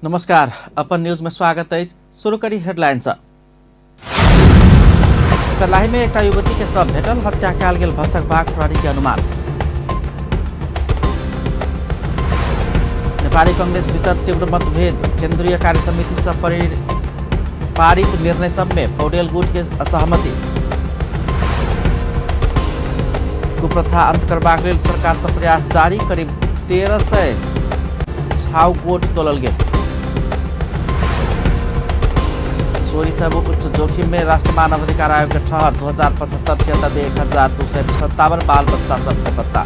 नमस्कार, अपन न्यूज में स्वागत है। शुरू करी हेडलाइंस। सर्लाही में एक युवती के शव भेटल, हत्या कयल गेल भसक भाग प्रहरी के अनुमान। नेपाली कांग्रेस भीतर तीव्र मतभेद, केंद्रीय कार्य समिति से पारित निर्णय सब में पौडेल गुट के असहमति। कुप्रथा अंत करबाक लेल सरकार से प्रयास जारी, करीब 1300 छाउ गोट तोलल गेल। चोरी सब उच्च जोखिम में राष्ट्रीय मानव अधिकार आयोग के ठहर, 2075-76 में 1257 बाल बच्चा सब के पत्ता।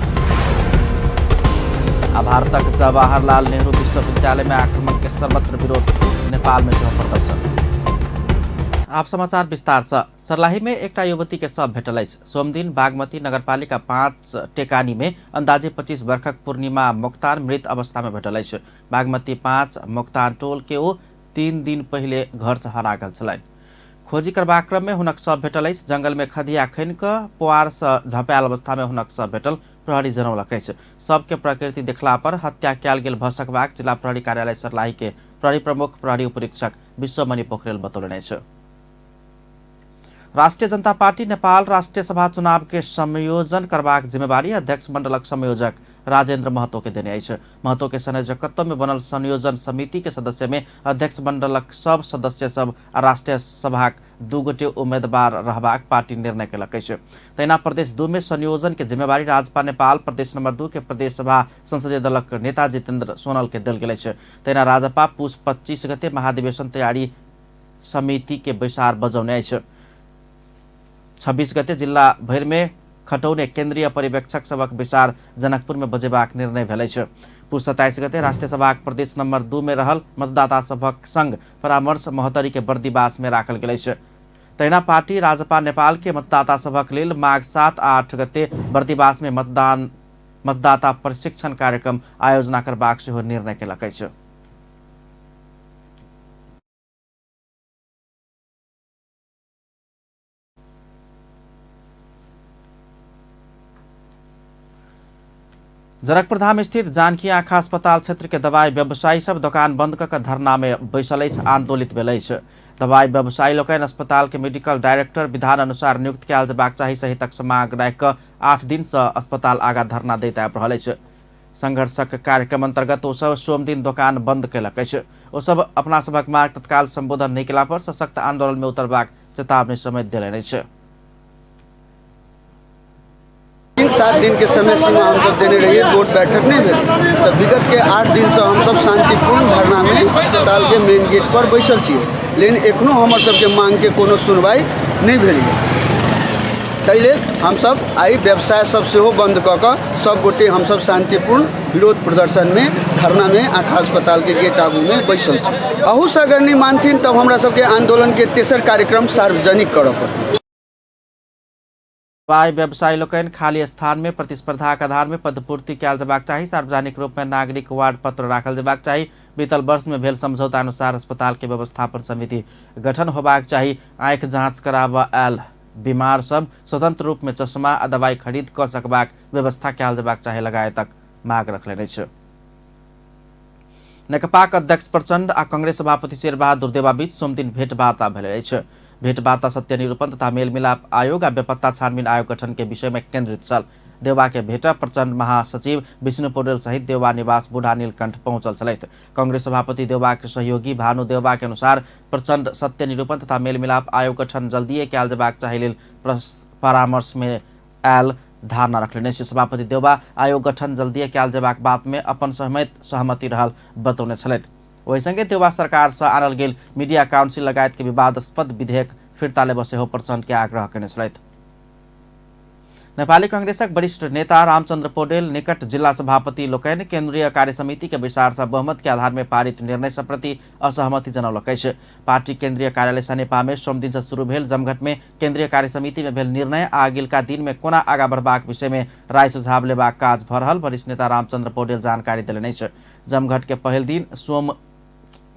भारतक जवाहरलाल नेहरू विश्वविद्यालय में आक्रमण के सर्वत्र विरोध, नेपाल में प्रदर्शन। आप समाचार विस्तार से। सर्लाही में एक युवती के शव भेटल अछि। सोमदिन बागमती नगरपालिका 5 टेकानी में अंदाजे 25 वर्षक पूर्णिमा मोक्तान मृत अवस्था में भेटल अछि। बागमती 5 मोक्तान टोल के ओ 3 दिन पहले घर से हरा गेल छलनि। खोजी करबाक क्रम में हुनक शव भेटल अछि। जंगल में खदिया खनि कऽ पुआर से झपायल अवस्था में हुनक शव भेटल, प्रहरी जनौलक अछि। शव के प्रकृति देखला पर हत्या कयल गेल भसकबाक जिला प्रहरी कार्यालय सर्लाही के प्रहरी प्रमुख प्रहरी उपरीक्षक विश्वमणि पोखरेल बतौलनि अछि। राष्ट्रीय जनता पार्टी नेपाल राष्ट्रीय सभा चुनाव के संयोजन करबाक जिम्मेवारी अध्यक्ष मंडलक संयोजक राजेन्द्र महतो के देने अछि। महतो के संयोजकत्व में बनल संयोजन समिति के सदस्य में अध्यक्ष मंडलक सब सदस्य सब आ राष्ट्रीय सभाक 2 गोटे उम्मीदवार रहबाक पार्टी निर्णय केलक अछि। तहिना प्रदेश 2 में संयोजन के जिम्मेवारी राजपा नेपाल प्रदेश नंबर 2 के प्रदेश सभा संसदीय दलक नेता जितेन्द्र सोनल के देल गेल अछि। तहिना राजपा पुस 25 गते महाधिवेशन तैयारी समिति के बैसार बजौने अछि। 26 गते जिला भर में खटौने केंद्रीय पर्यवेक्षक सबक विचार जनकपुर में बजेबाक निर्णय भेल अछि। पुस 27 गते राष्ट्रीय सभा प्रदेश नंबर 2 में रहल मतदाता सबक संग परामर्श महोत्तरी के बर्दीवास में राखल गेल अछि। तहिना पार्टी राजपा नेपाल के मतदाता सबक लेल माघ 7 आ 8 गते बर्दीवास में मतदाता प्रशिक्षण कार्यक्रम आयोजना करबाक सेहो निर्णय केलक अछि। जनकपुर धाम स्थित जानकी आँखा अस्पताल क्षेत्र के दवाई व्यवसायी सब दुकान बंद कऽ धरना में बैसल अछि, आंदोलित भेल अछि। दवाई व्यवसायी लोकनि अस्पताल के मेडिकल डायरेक्टर विधान अनुसार नियुक्त कयल जेबाक चाही सहितक मांग राखि कऽ 8 दिन से अस्पताल आगा धरना दैत आबि रहल अछि। संघर्षक कार्यक्रम अंतर्गत ओ सब सोम दिन दुकान बंद केलक अछि। ओ सब अपना सबक मांग तत्काल संबोधन नहीं केला पर सशक्त आंदोलन में उतरबाक चेतावनी समेत देलनि अछि। 7 दिन के समय सीमा हम सब देने रहिए, बोर्ड बैठक नहीं भेल। तो विगत के 8 दिन से हम सब शांतिपूर्ण धरना में अस्पताल के मेन गेट पर बैसल छियै, लेकिन एखनो हमर सबके मांग के कोनो सुनवाई नहीं भेल है। ताहि लेल हम सब आई व्यवसाय सब सेहो बंद कऽ कऽ सब गोटे हम सब शांतिपूर्ण विरोध प्रदर्शन में धरना में आँखा अस्पताल के गेट आगू में बैसल छी। अहू से अगर नहीं मानथिन तब हमरा सबके आंदोलन के तेसर कार्यक्रम सार्वजनिक करऽ पड़तै। दवाई व्यवसायी लोकनि खाली स्थान में प्रतिस्पर्धाक आधार में पदपूर्ति कयल जेबाक चाही, सार्वजनिक रूप में नागरिक वार्ड पत्र राखल जेबाक चाही, बीतल वर्ष में भेल समझौता अनुसार अस्पताल के व्यवस्थापन समिति गठन होबाक चाही, आँखि जांच कराबऽ आयल बीमार सब स्वतंत्र रूप में चश्मा आ दवाई खरीद कऽ सकबाक व्यवस्था कयल जेबाक चाही लगायतक मांग रखलनि अछि। नेकपाक अध्यक्ष प्रचंड आ कांग्रेस सभापति शेरबहादुर देवा बीच सोमदिन भेंटवार्ता भेल अछि। भेंटवार्ता सत्य निरूपण तथा मेलमिलाप आयोग आ बेपत्ता छानबीन आयोग गठन के विषय में केंद्रित छल। देवा के भेंट प्रचंड महासचिव विष्णु पौडेल सहित देवा निवास बूढ़ा नीलकंठ पहुंचल छलैथ। कांग्रेस सभापति देवा के सहयोगी भानु देवा के अनुसार प्रचंड सत्य निरूपण तथा मेलमिलाप आयोग गठन जल्दीए कयल जेबाक चाही लेल परामर्श में आयल धारणा रखलनि। सभापति देवा आयोग गठन जल्दीए कयल जेबाक बात में अपन सहमति रहल बतौने छलैथ। वही संगे देवा सरकार से आनल गेल मीडिया काउंसिल लगायत के विवादास्पद विधेयक फिरता लेबऽ सेहो प्रचंड के आग्रह केने छलैथ। नेपाली कांग्रेसक वरिष्ठ नेता रामचंद्र पौडेल निकट जिला सभापति लोकनि केंद्रीय कार्य समिति के विचार से बहुमत के आधार में पारित निर्णय से प्रति असहमति जनौलक अछि। पार्टी केंद्रीय कार्यालय सनेपा में सोम दिन से शुरू भेल जमघट में केंद्रीय कार्य समिति में भेल निर्णय आ अगिलका दिन में कोना आगा बढ़बाक विषय में राय सुझाव लेबाक काज भऽ रहल वरिष्ठ नेता रामचंद्र पौडेल जानकारी देलनि अछि। जमघट के पहिल दिन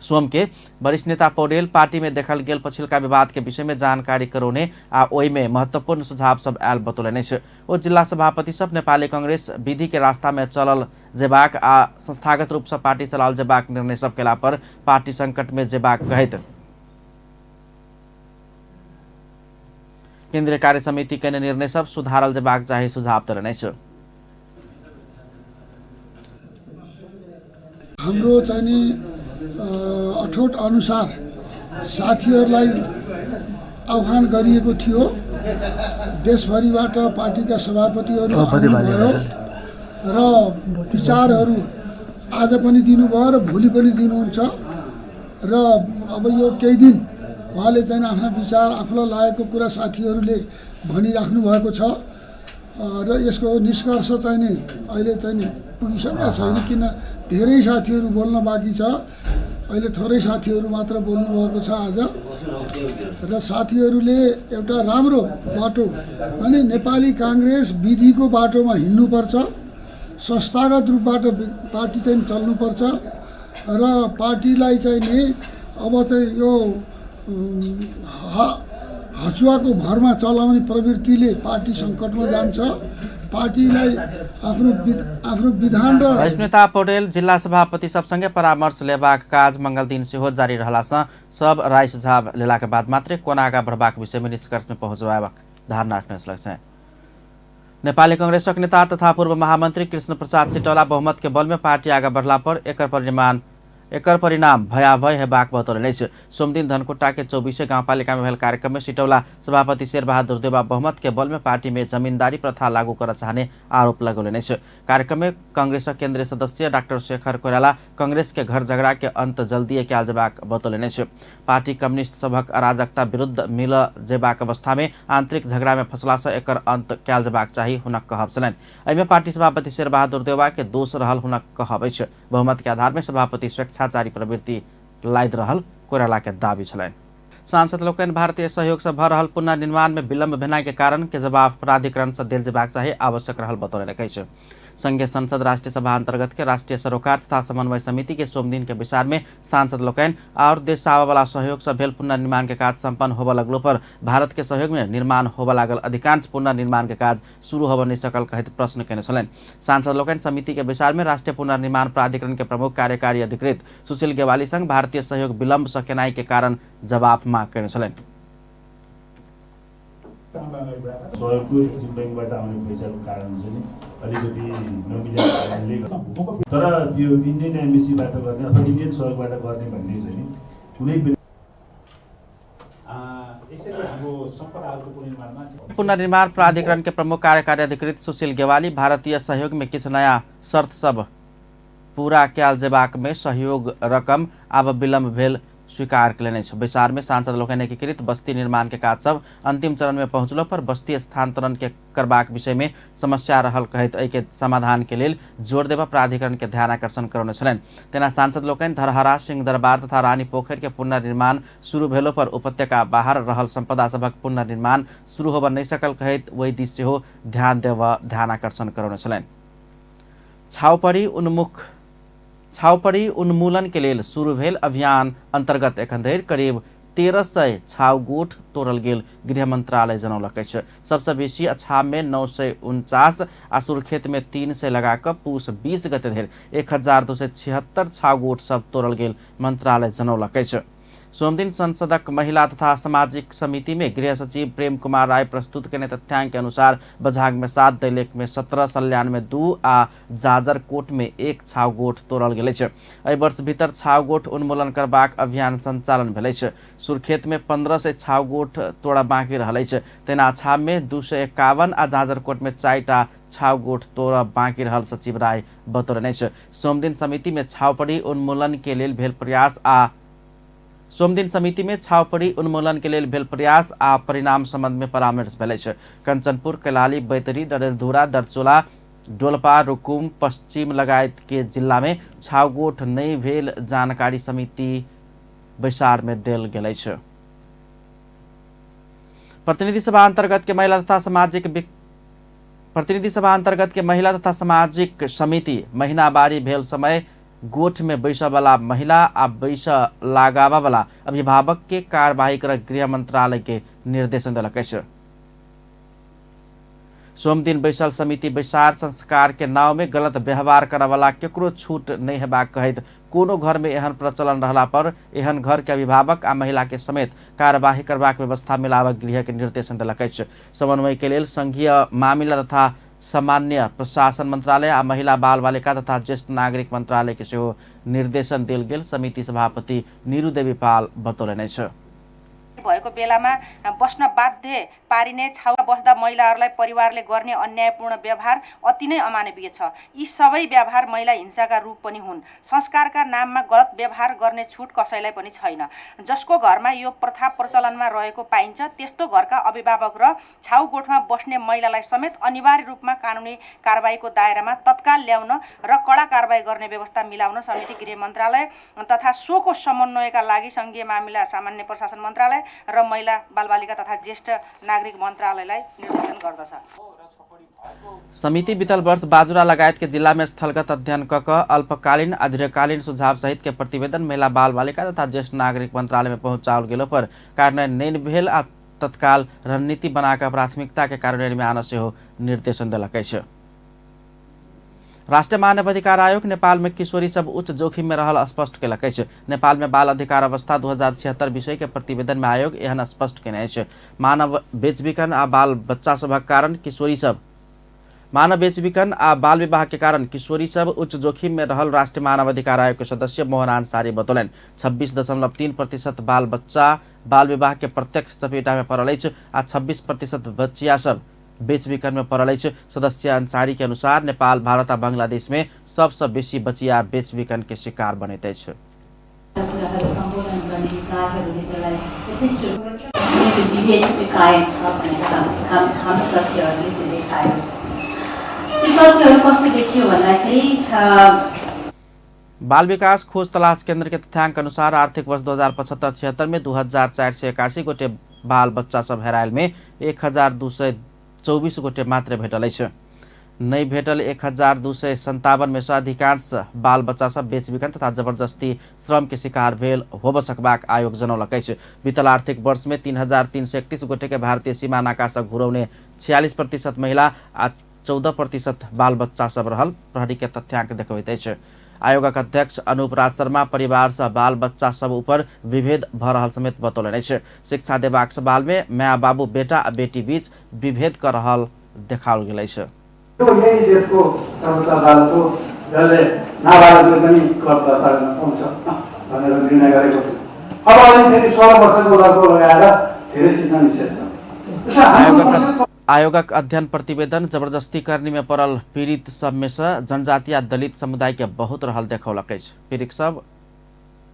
सोम के वरिष्ठ नेता पौडेल पार्टी में देखल गेल पछिल्का विवाद के विषय में जानकारी करौने आ ओहि में महत्वपूर्ण सुझाव सब आयल बतौलनि अछि। ओ जिला सभापति सब नेपाली कांग्रेस विधि के रास्ता में चलल जेबाक आ संस्थागत रूप से पार्टी चलाओल जेबाक निर्णय सब केला पर पार्टी संकट में जेबाक कहैत केन्द्रीय कार्य समिति के निर्णय सब सुधारल जेबाक चाही सुझाव देलनि अछि। हाम्रो चाहिँ अठोट अनुसार साथीहरूलाई आह्वान गरिएको थियो। देशभरिबाट पार्टीका सभापतिहरू आउनुभयो र विचारहरू आज पनि दिनुभयो र भोलि पनि दिनुहुन्छ र अब यो केही दिन उहाँले चाहिँ आफ्ना विचार आफूलाई लागेको कुरा साथीहरूले भनिराख्नु भएको छ र यसको निष्कर्ष चाहिँ नि अहिले चाहिँ नि पुगिसकेको छैन, किन धेरै साथीहरू बोल्न बाँकी छ। अहिले थोरै साथीहरू मात्र बोल्नु भएको छ आज र साथीहरूले एउटा राम्रो बाटो अनि नेपाली कांग्रेस विधिको बाटोमा हिँड्नुपर्छ, संस्थागत रूपबाट पार्टी चाहिँ चल्नुपर्छ र पार्टीलाई चाहिँ नि अब चाहिँ यो हचुवाको भरमा चलाउने प्रवृत्तिले पार्टी सङ्कटमा जान्छ। पार्टीलाई आफ्नो विधान र वरिष्ठ नेता पौडेल जिल्ला सभापति सबसँगै परामर्श लेबाक काज मंगल दिन सेहो जारी रहलासँ सब राय सुझाव लेलाका बाद मात्रै कोना आगा बढ़बाक विषयमा निष्कर्षमा पहुँचबाक धारणा राख्न सक्छ। नेपाली कांग्रेसक नेता तथा पूर्व महामन्त्री कृष्ण प्रसाद सिटौला बहुमत के बल में पार्टी आगा बढ़ला पर एकर परिणाम भयावह हेबाक बतौलनि अछि। सोमदिन धनकुटा के 24 गाउँपालिका में भेल कार्यक्रम में सिटौला सभापति शेरबहादुर देउवा बहुमत के बल में पार्टी में जमींदारी प्रथा लागू कर चाहने आरोप लगौलनि अछि। कार्यक्रम में कांग्रेस केंद्रीय सदस्य डाक्टर शेखर कोइराला कांग्रेस के घर झगड़ा के अंत जल्दी कयल जेबाक बतौलनि अछि। पार्टी कम्युनिस्ट सभक अराजकता विरुद्ध मिल जेबाक अवस्था में आंतरिक झगड़ा में फंसला से एकर अंत कयल जेबाक चाही हुनक कहब छलनि। एहिमे पार्टी सभापति शेरबहादुर देउवा के दोष रहल हुनक कहब अछि। बहुमत के आधार में सभापति स्वेच्छाचारी प्रवृत्ति लाद रहल कोइराला के दावी छलनि। सांसद लोकनि भारतीय सहयोग से भऽ रहल पुनर्निर्माण में विलम्ब भेनाइ के कारण के जवाब प्राधिकरण से देल जेबाक चाही आवश्यक रहल बतौलनि अछि। संघीय संसद राष्ट्रीय सभा अंतर्गत के राष्ट्रीय सरोकार तथा समन्वय समिति के सोमदिन के विचार में सांसद लोकनि और देश से आवे वाला सहयोग से भेल पुनर्निर्माण के काज संपन्न होबे लगलो पर भारत के सहयोग में निर्माण होबे लागल अधिकांश पुनर्निर्माण के काज शुरू होबे नहीं सकल कहैत प्रश्न केने छलनि। सांसद लोकनि समिति के विचार में राष्ट्रीय पुनर्निर्माण प्राधिकरण के प्रमुख कार्यकारी अधिकृत सुशील गेवाली संग भारतीय सहयोग विलम्ब से केनाइ के कारण जवाब माग केने छलनि। सहयोगको एक्जिम ब्याङ्कबाट आउने पैसाको कारण चाहिँ अलिकति नमिलेको कारणले तर यो इन्डियन एम्बेसीबाट गर्ने अथवा इन्डियन सहयोगबाट गर्ने भन्ने चाहिँ कुनै पनि यसरी हाम्रो सम्पदाहरूको पुनर्निर्माणमा पुनर्निर्माण प्राधिकरण के प्रमुख कार्यकारी अधिकृत सुशील गेवाली भारतीय सहयोग में किछु नया शर्त सब पूरा कयल जेबाक में सहयोग रकम अब विलम्ब भेल स्वीकार कयलनि अछि। विचार में सांसद लोकनि एकीकृत बस्ती निर्माण के काज सब अंतिम चरण में पहुंचलो पर बस्ती स्थानांतरण के करबाक विषय में समस्या रहल कहैत एहि के समाधान के लेल जोर देबा प्राधिकरण के ध्यान आकर्षण करौने छलनि। तेना सांसद लोकनि धरहरा सिंहदरबार तथा रानी पोखरी के पुनर्निर्माण शुरू भेलो पर उपत्यका बाहर रहल संपदा सभक पुनर्निर्माण शुरू होबा नहीं सकल कहैत ओहि दिस सेहो ध्यान आकर्षण करौने छलनि। छाउपड़ी उन्मूलन के लेल शुरू भेल अभियान अंतर्गत एखन धरि करीब 1300 छाउ गोठ तोड़ल गेल गृह मंत्रालय जनौलक अछि। सबसे बेसी अछाम में 949 आ सुरखेत में 300 लगाकर पूस 20 गते धरि 1276 छाउ गोठ सब तोड़ल गेल मंत्रालय जनौलक अछि। सोमदिन संसदक महिला तथा सामाजिक समिति में गृह सचिव प्रेम कुमार राय प्रस्तुत केने तथ्यांक के अनुसार बझांग में 7, दैलेख में 17, सल्यान में 2 आ जाजरकोट में 1 छाउ गोठ तोड़ल गेल अछि। एहि वर्ष भीतर छाउ गोठ उन्मूलन करबाक अभियान संचालन भेल अछि। सुरखेत में 1500 छाउ गोठ तोड़ा बाँकी रहल अछि। तेना अछाम में 251 आ जाजरकोट में 4टा छाउ गोठ तोड़ा बाँकी रहल सचिव राय बतौलनि अछि। सोमदिन समिति में छाउपड़ी उन्मूलन के लेल भेल प्रयास आ परिणाम संबंध में परामर्श भेल अछि। कंचनपुर, कैलाली, बैतडी, डडेलधुरा, दरचोला, डोलपा, रुकुम, पश्चिम लगायत के जिला में छाउ गोठ नहीं भेल जानकारी समिति बैसार में देल गेल अछि। प्रतिनिधि सभा अंतर्गत के महिला तथा सामाजिक समिति महीनावारी भेल समय गोठ में बैसा वाला महिला आ बैसा लगावा वाला अभिभावक के कार्यवाही कर गृह मंत्रालय के निर्देशन दिलक अछि। सोम दिन बैसल समिति बैसार संस्कार के नाव में गलत व्यवहार करे वाला केकरो छूट नहीं हेबाक कहैत कोनो घर में एहन प्रचलन रहला पर एहन घर के अभिभावक आ महिला के समेत कार्यवाही करबाक व्यवस्था मिलावक गृह के निर्देशन दिलक अछि। समन्वय के लेल संघीय मामिला तथा सामान्य प्रशासन मंत्रालय आ महिला बाल बालिका तथा ज्येष्ठ नागरिक मंत्रालय के सेहो निर्देशन देल गेल समिति सभापति नीरू देवी पाल बतौलनि अछि। भएको बेलामा बस्न बाध्य पारिने छाउमा बस्दा महिलाहरूलाई परिवारले गर्ने अन्यायपूर्ण व्यवहार अति नै अमानवीय छ। यी सबै व्यवहार महिला हिंसाका रूप पनि हुन्। संस्कारका नाममा गलत व्यवहार गर्ने छुट कसैलाई पनि छैन। जसको घरमा यो प्रथा प्रचलनमा रहेको पाइन्छ त्यस्तो घरका अभिभावक र छाउगोठमा बस्ने महिलालाई समेत अनिवार्य रूपमा कानुनी कारबाहीको दायरामा तत्काल ल्याउन र कड़ा कारबाही गर्ने व्यवस्था मिलाउन समिति गृह मन्त्रालय तथा सोको समन्वयका लागि संघीय मामिला सामान्य प्रशासन मन्त्रालय र महिला बालबालिका तथा ज्येष्ठ नागरिक मन्त्रालयलाई निर्देशन गर्दछ। समिति बीतल वर्ष बाजुरा लगायत के जिला में स्थलगत अध्ययन कक अल्पकालीन आ दीर्घकालीन सुझाव सहित के प्रतिवेदन महिला बाल बालिका तथा ज्येष्ठ नागरिक मंत्रालय में पहुंचाओल गेलो पर कार्यान्वयन नहीं भेल आ तत्काल रणनीति बनाकर प्राथमिकता के कार्यान्वयन में आना सेहो निर्देशन दिलक अछि। राष्ट्रीय मानव अधिकार आयोग नेपाल में किशोरी सब उच्च जोखिम में रहल स्पष्ट केलक अछि। नेपाल में बाल अधिकार अवस्था 2076 विषय के प्रतिवेदन में आयोग एहन स्पष्ट केने अछि। मानव बेचबिखन आ बाल बच्चा सभक कारण किशोरी सब मानव बेचबिखन आ बाल विवाह के कारण किशोरी सब उच्च जोखिम में रहल राष्ट्रीय मानव अधिकार आयोग के सदस्य मोहन अंसारी बतौलन। 26.3% बाल बच्चा बाल विवाह के प्रत्यक्ष चपेटा में पड़ल अछि आ 26% बच्चिया सब बेचबिखन में पड़ल अछि। सदस्य अंसारी के अनुसार नेपाल, भारत आ बांग्लादेश में सबसे बेसी बच्चिया बेचबिखन के शिकार बनैत अछि। बाल विकास खोज तलाश केंद्र के तथ्यांक अनुसार आर्थिक वर्ष 2075-76 में 2481 गोटे बाल बच्चा सब हेरायल में 1224 गोटे मात्र भेटल अछि। नहीं भेटल 1257 में से अधिकांश बाल बच्चा सब बेचबिखन तथा जबरदस्ती श्रम के शिकार भेल होब सकबाक आयोग जनौलक अछि। बीतल आर्थिक वर्ष में 3331 गोटे के भारतीय सीमा नाका से घुरौने 46% महिला आ 14% बाल बच्चा सब रहल प्रहरी के तथ्यांक देखबैत अछि। आयोगक अध्यक्ष अनूप राज शर्मा परिवार से बाल बच्चा सब ऊपर विभेद भ रहल समेत बतौलनि अछि। शिक्षा देबाक सवाल में माय बाबू बेटा आ बेटी बीच विभेद कर रहल देखाओल गेल अछि। यही देशको सर्वोच्च अदालत हो जसले नाबालकले पनि क्लब सरकारमा पाउँछ भनेर निर्णय गरेको थियो। अब अहिले फेरि 16 वर्षको लड्को लगाएर धेरै चिजमा निषेध छ। आयोगक अध्ययन प्रतिवेदन जबरदस्ती करने में पड़ल पीड़ित सब में से जनजातीय दलित समुदाय के बहुत रहल देखौलक अछि।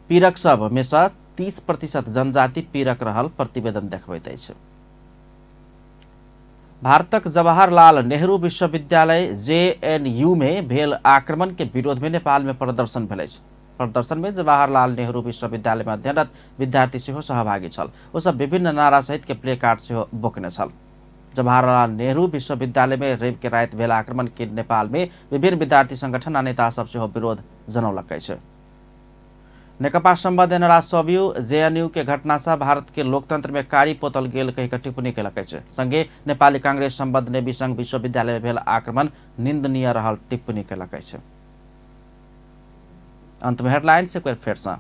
पीड़क सब में से 30% जनजाति पीड़क रहल प्रतिवेदन देखबैत अछि। भारतक जवाहरलाल नेहरू विश्वविद्यालय JNU में भेल आक्रमण के विरोध में नेपाल में प्रदर्शन भेल अछि। प्रदर्शन में जवाहरलाल नेहरू विश्वविद्यालय में अध्ययनरत विद्यार्थी सेहो सहभागी छल। ओ सब विभिन्न नारा सहित के प्ले कार्ड सेहो बोकने छल। जवाहरलाल नेहरू विश्वविद्यालय में रवि के रात भेल आक्रमण के नेपाल में विभिन्न विद्यार्थी संगठन आ नेता सब सेहो विरोध जनौलक अछि। नेकपा संवाद रासव्यू JNU के घटना से भारत के लोकतंत्र में कारी पोतल गेल कहि टिप्पणी केलक अछि। संगे नेपाली कांग्रेस संबद्ध नेवी संघ विश्वविद्यालय में भेल आक्रमण निंदनीय रहल टिप्पणी केलक अछि। अंत में हेडलाइन से फेर से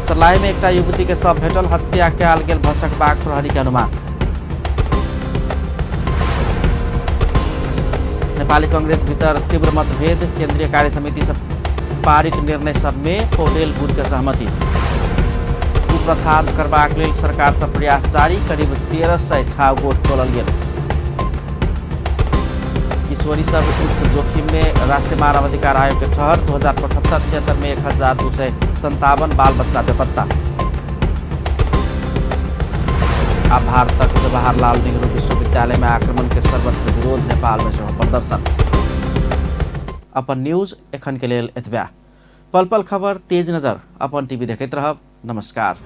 सर्लाही में एकटा युवती के शव भेटल, हत्या कयल गेल भसकबाक प्रहरी के अनुमान। नेपाली कांग्रेस भीतर तीव्र मतभेद, केंद्रीय कार्य समिति से पारित निर्णय सब में पौडेल गुट के सहमति। कुप्रथा अंत करबाक लेल सरकार से प्रयास जारी, करीब 1300 छाउगोठ तोलल गेल। किशोरी सब उच्च जोखिम में राष्ट्रीय मानव अधिकार आयोग के ठहर, 2075-76 में 1257 बाल बच्चा बेपत्ता। आ भारतक जवाहरलाल नेहरू विश्वविद्यालय में आक्रमण के सर्वत्र विरोध, नेपाल में सेहो प्रदर्शन। अपन न्यूज एखन के लेल एतबे। पल पल खबर, तेज नजर अपन टीवी देखैत रहब। नमस्कार।